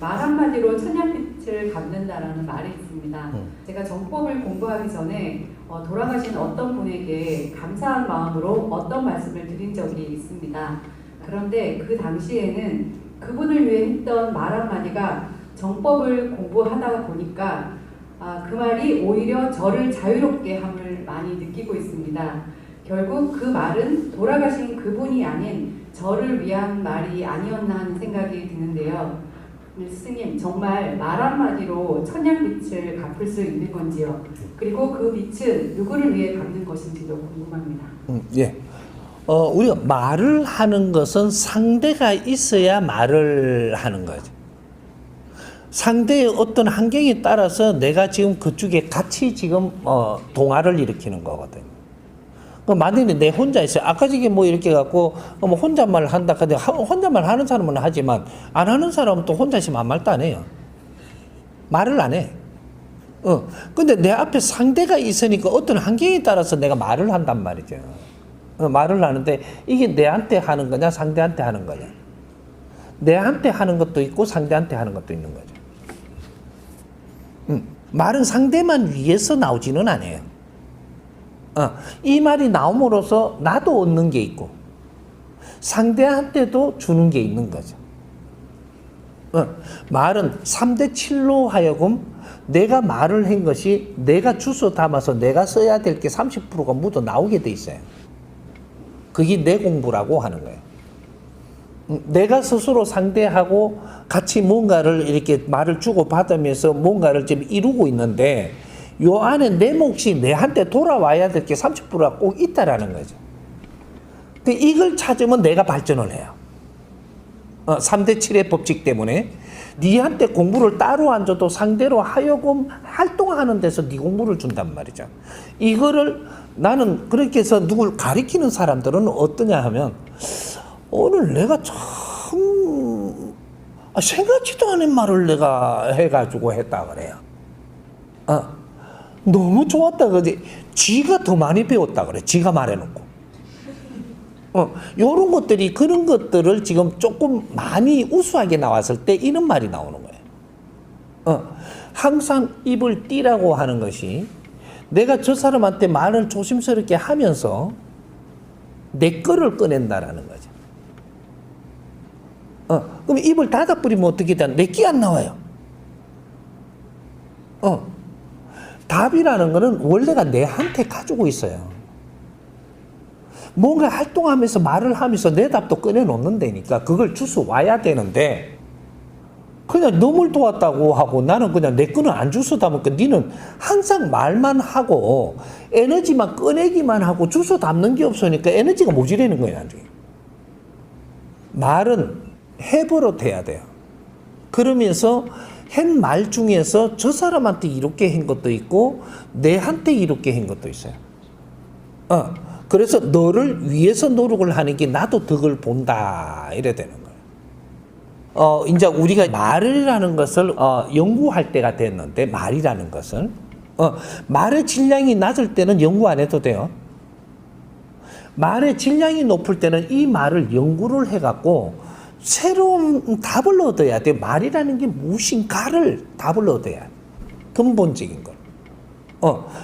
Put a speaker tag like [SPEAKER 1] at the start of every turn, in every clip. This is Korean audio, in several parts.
[SPEAKER 1] 말 한마디로 천냥빛을 갚는다라는 말이 있습니다. 제가 정법을 공부하기 전에 돌아가신 어떤 분에게 감사한 마음으로 어떤 말씀을 드린 적이 있습니다. 그런데 그 당시에는 그분을 위해 했던 말 한마디가 정법을 공부하다 보니까 그 말이 오히려 저를 자유롭게 함을 많이 느끼고 있습니다. 결국 그 말은 돌아가신 그분이 아닌 저를 위한 말이 아니었나 하는 생각이 드는데요. 스님, 정말 말 한마디로 천냥빛을 갚을 수 있는 건지요? 그리고 그 빛은 누구를 위해 갚는 것인지도 궁금합니다.
[SPEAKER 2] 예. 우리가 말을 하는 것은 상대가 있어야 말을 하는 거죠. 상대의 어떤 환경에 따라서 내가 지금 그쪽에 같이 지금 동화를 일으키는 거거든요. 만약에 내 혼자 있어요. 아까 저게 뭐 이렇게 갖고 뭐 혼잣말 한다. 근데 혼잣말 하는 사람은 하지만 안 하는 사람은 또 혼자 있으면 아무 말도 안 해요. 말을 안 해. 근데 내 앞에 상대가 있으니까 어떤 환경에 따라서 내가 말을 한단 말이죠. 말을 하는데 이게 내한테 하는 거냐 상대한테 하는 거냐. 내한테 하는 것도 있고 상대한테 하는 것도 있는 거죠. 말은 상대만 위해서 나오지는 않아요. 이 말이 나옴으로써 나도 얻는 게 있고 상대한테도 주는 게 있는 거죠. 말은 3대 7로 하여금 내가 말을 한 것이 내가 주워 담아서 내가 써야 될 게 30%가 묻어 나오게 돼 있어요. 그게 내 공부라고 하는 거예요. 내가 스스로 상대하고 같이 뭔가를 이렇게 말을 주고받으면서 뭔가를 지금 이루고 있는데 요 안에 내 몫이 내한테 돌아와야 될 게 30%가 꼭 있다라는 거죠. 이걸 찾으면 내가 발전을 해요. 3대 7의 법칙 때문에 니한테 공부를 따로 안 줘도 상대로 하여금 활동하는 데서 네 공부를 준단 말이죠. 이거를 나는 그렇게 해서 누굴 가리키는 사람들은 어떠냐 하면 오늘 내가 참 생각지도 않은 말을 내가 해가지고 했다 그래요. 너무 좋았다 그러지. 지가 더 많이 배웠다 그래. 지가 말해놓고. 요런 것들이 그런 것들을 지금 조금 많이 우수하게 나왔을 때 이런 말이 나오는 거예요. 항상 입을 띠라고 하는 것이 내가 저 사람한테 말을 조심스럽게 하면서 내 거를 꺼낸다라는 거죠. 그럼 입을 닫아버리면 어떻게 돼? 내 끼 안 나와요. 답이라는 거는 원래가 내한테 가지고 있어요. 뭔가 활동하면서 말을 하면서 내 답도 꺼내놓는다니까 그걸 주워 와야 되는데 그냥 너물 도왔다고 하고 나는 그냥 내 거는 안 주워 담으니까 니는 항상 말만 하고 에너지만 꺼내기만 하고 주워 담는 게 없으니까 에너지가 모자라는 거예요. 나중에. 말은 해버릇해야 돼요. 그러면서 한 말 중에서 저 사람한테 이렇게 한 것도 있고 내한테 이렇게 한 것도 있어요. 그래서 너를 위해서 노력을 하는 게 나도 덕을 본다 이래 되는 거예요. 이제 우리가 말이라는 것을 연구할 때가 됐는데 말이라는 것을 말의 질량이 낮을 때는 연구 안 해도 돼요. 말의 질량이 높을 때는 이 말을 연구를 해갖고 새로운 답을 얻어야 돼. 말이라는 게 무엇인가를 답을 얻어야 돼. 근본적인 걸.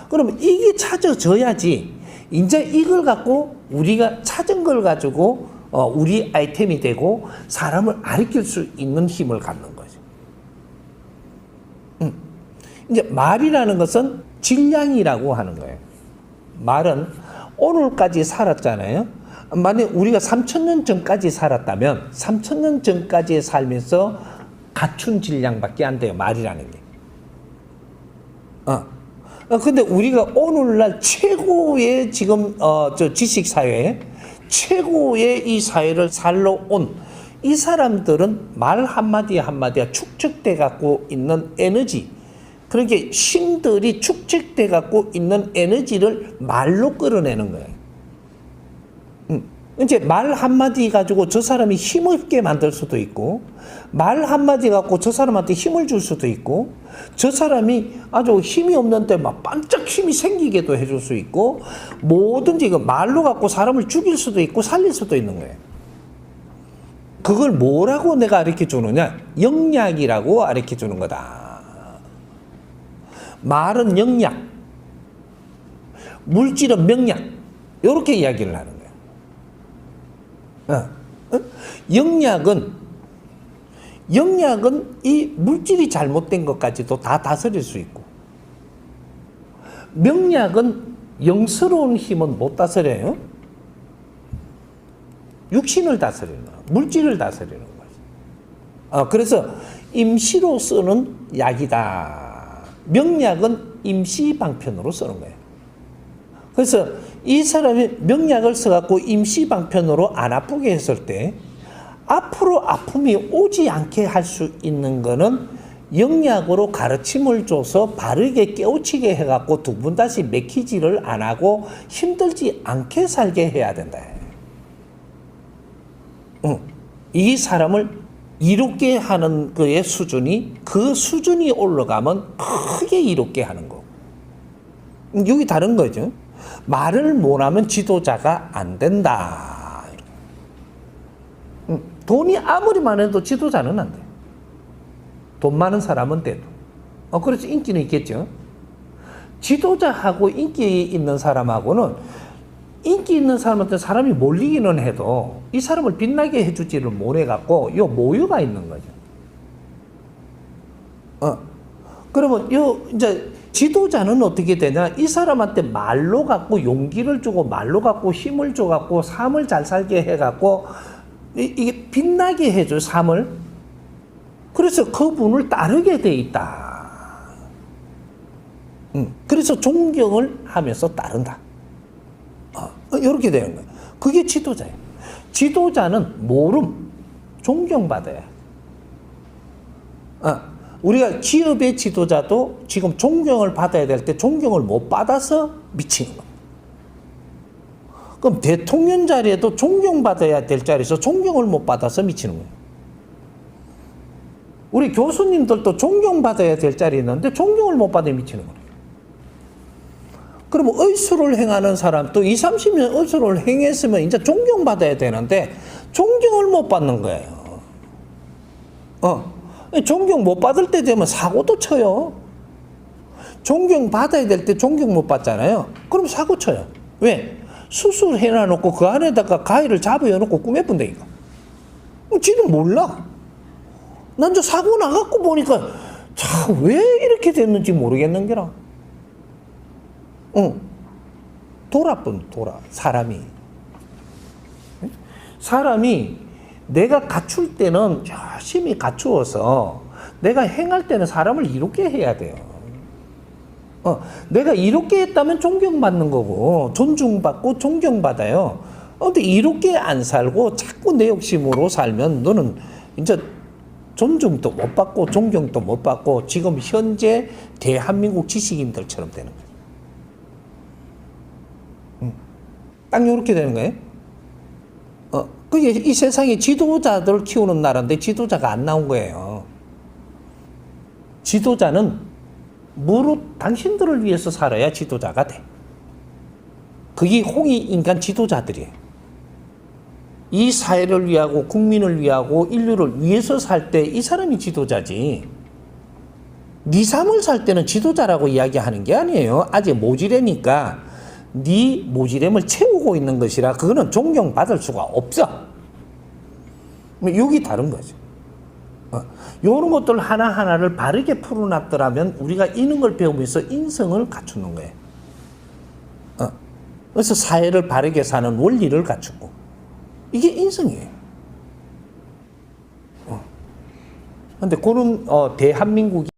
[SPEAKER 2] 그러면 이게 찾아져야지. 이제 이걸 갖고 우리가 찾은 걸 가지고 우리 아이템이 되고 사람을 가르칠 수 있는 힘을 갖는 거죠. 이제 말이라는 것은 질량이라고 하는 거예요. 말은 오늘까지 살았잖아요. 만약 우리가 3,000년 전까지 살았다면 3,000년 전까지 살면서 갖춘 질량밖에 안 돼요. 말이라는 게. 근데 우리가 오늘날 최고의 지금 저 지식 사회, 최고의 이 사회를 살러 온 이 사람들은 말 한마디 한마디가 축적돼 갖고 있는 에너지, 그렇게 신들이 축적돼 갖고 있는 에너지를 말로 끌어내는 거예요. 이제 말 한마디 가지고 저 사람이 힘없게 만들 수도 있고, 말 한마디 갖고 저 사람한테 힘을 줄 수도 있고, 저 사람이 아주 힘이 없는데 막 반짝 힘이 생기게도 해줄 수 있고, 뭐든지 그 말로 갖고 사람을 죽일 수도 있고 살릴 수도 있는 거예요. 그걸 뭐라고 내가 가르쳐 주느냐? 영약이라고 가르쳐 주는 거다. 말은 영약, 물질은 명약, 이렇게 이야기를 하는 거야. 영약은 이 물질이 잘못된 것까지도 다 다스릴 수 있고, 명약은 영스러운 힘은 못 다스려요. 육신을 다스리는 거야. 물질을 다스리는 거지. 그래서 임시로 쓰는 약이다. 명약은 임시방편으로 쓰는 거예요. 그래서 이 사람이 명약을 써갖고 임시방편으로 안 아프게 했을 때 앞으로 아픔이 오지 않게 할 수 있는 거는 영약으로 가르침을 줘서 바르게 깨우치게 해갖고 두 번 다시 맥히지를 안 하고 힘들지 않게 살게 해야 된다. 이 사람을 이롭게 하는 그의 수준이, 그 수준이 올라가면 크게 이롭게 하는 거. 여기 다른 거죠. 말을 못하면 지도자가 안 된다. 돈이 아무리 많아도 지도자는 안 돼. 돈 많은 사람은 돼도. 그래서 인기는 있겠죠. 지도자하고 인기 있는 사람하고는, 인기 있는 사람한테 사람이 몰리기는 해도 이 사람을 빛나게 해주지를 못해갖고 요 모유가 있는 거죠. 그러면 요 이제 지도자는 어떻게 되냐? 이 사람한테 말로 갖고 용기를 주고, 말로 갖고 힘을 줘갖고 삶을 잘 살게 해갖고 이게 빛나게 해줘, 삶을. 그래서 그분을 따르게 돼 있다. 그래서 존경을 하면서 따른다. 이렇게 되는 거예요. 그게 지도자예요. 지도자는 모름, 존경받아야. 우리가 기업의 지도자도 지금 존경을 받아야 될 때 존경을 못 받아서 미치는 거예요. 그럼 대통령 자리에도 존경받아야 될 자리에서 존경을 못 받아서 미치는 거예요. 우리 교수님들도 존경받아야 될 자리에 있는데 존경을 못 받아 미치는 거예요. 그러면 의술을 행하는 사람도 20, 30년 의술을 행했으면 이제 존경받아야 되는데 존경을 못 받는 거예요. 존경 못 받을 때 되면 사고도 쳐요. 존경 받아야 될 때 존경 못 받잖아요. 그럼 사고 쳐요. 왜? 수술해놔놓고 그 안에다가 가위를 잡아놓고 꾸며본다니까. 지는 몰라. 난 저 사고 나갖고 보니까 참 왜 이렇게 됐는지 모르겠는 게라. 사람이. 내가 갖출 때는 열심히 갖추어서 내가 행할 때는 사람을 이롭게 해야 돼요. 내가 이롭게 했다면 존경받는 거고, 존중받고 존경받아요. 근데 이롭게 안 살고 자꾸 내 욕심으로 살면 너는 이제 존중도 못 받고 존경도 못 받고 지금 현재 대한민국 지식인들처럼 되는 거예요. 딱 이렇게 되는 거예요. 그게 이 세상에 지도자들 키우는 나라인데 지도자가 안 나온 거예요. 지도자는 무릇 당신들을 위해서 살아야 지도자가 돼. 그게 홍익인간 지도자들이에요. 이 사회를 위하고 국민을 위하고 인류를 위해서 살 때 이 사람이 지도자지. 네 삶을 살 때는 지도자라고 이야기하는 게 아니에요. 아직 모지래니까 네 모지렘을 채우고 있는 것이라 그거는 존경받을 수가 없어. 여기 다른 거죠. 이런 것들 하나하나를 바르게 풀어놨더라면 우리가 이런 걸 배우면서 인성을 갖추는 거예요. 그래서 사회를 바르게 사는 원리를 갖추고 이게 인성이에요. 근데 그런 대한민국이